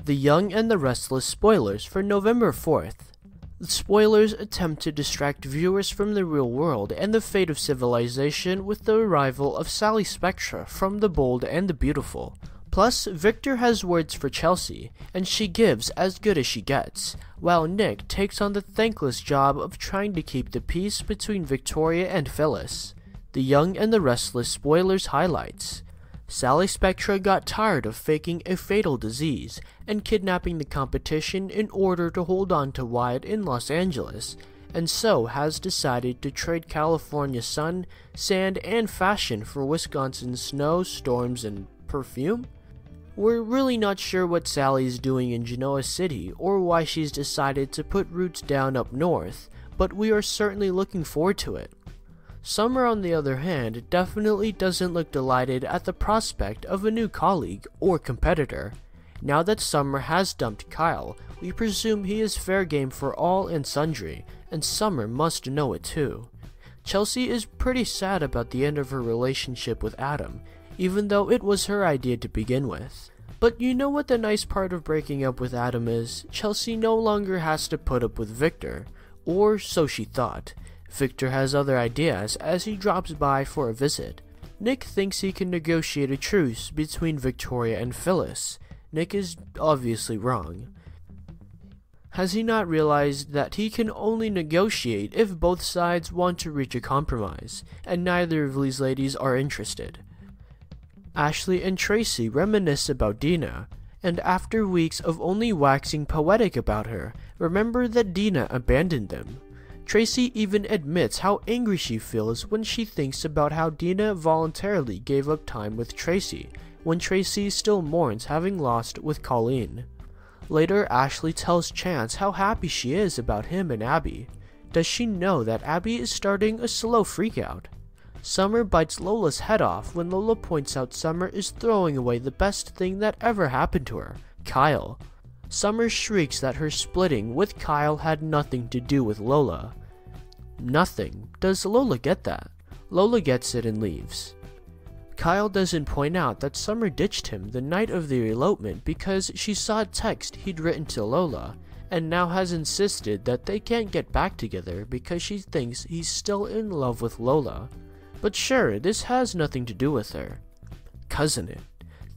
The Young and the Restless spoilers for November 4th. The spoilers attempt to distract viewers from the real world and the fate of civilization with the arrival of Sally Spectra from The Bold and the Beautiful. Plus, Victor has words for Chelsea, and she gives as good as she gets, while Nick takes on the thankless job of trying to keep the peace between Victoria and Phyllis. The Young and the Restless spoilers highlights. Sally Spectra got tired of faking a fatal disease and kidnapping the competition in order to hold on to Wyatt in Los Angeles, and so has decided to trade California's sun, sand, and fashion for Wisconsin's snow, storms, and perfume? We're really not sure what Sally's doing in Genoa City or why she's decided to put roots down up north, but we are certainly looking forward to it. Summer, on the other hand, definitely doesn't look delighted at the prospect of a new colleague or competitor. Now that Summer has dumped Kyle, we presume he is fair game for all and sundry, and Summer must know it too. Chelsea is pretty sad about the end of her relationship with Adam, even though it was her idea to begin with. But you know what the nice part of breaking up with Adam is? Chelsea no longer has to put up with Victor, or so she thought. Victor has other ideas as he drops by for a visit. Nick thinks he can negotiate a truce between Victoria and Phyllis. Nick is obviously wrong. Has he not realized that he can only negotiate if both sides want to reach a compromise, and neither of these ladies are interested? Ashley and Tracy reminisce about Dina, and after weeks of only waxing poetic about her, remember that Dina abandoned them. Tracy even admits how angry she feels when she thinks about how Dina voluntarily gave up time with Tracy, when Tracy still mourns having lost with Colleen. Later, Ashley tells Chance how happy she is about him and Abby. Does she know that Abby is starting a slow freakout? Summer bites Lola's head off when Lola points out Summer is throwing away the best thing that ever happened to her, Kyle. Summer shrieks that her splitting with Kyle had nothing to do with Lola. Nothing. Does Lola get that? Lola gets it and leaves. Kyle doesn't point out that Summer ditched him the night of the elopement because she saw a text he'd written to Lola, and now has insisted that they can't get back together because she thinks he's still in love with Lola. But sure, this has nothing to do with her. Cousin it.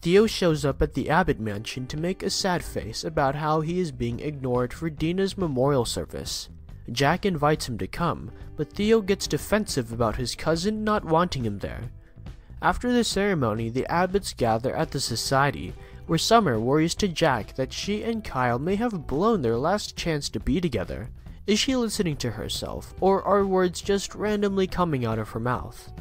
Theo shows up at the Abbott mansion to make a sad face about how he is being ignored for Dina's memorial service. Jack invites him to come, but Theo gets defensive about his cousin not wanting him there. After the ceremony, the Abbotts gather at the society, where Summer worries to Jack that she and Kyle may have blown their last chance to be together. Is she listening to herself, or are words just randomly coming out of her mouth?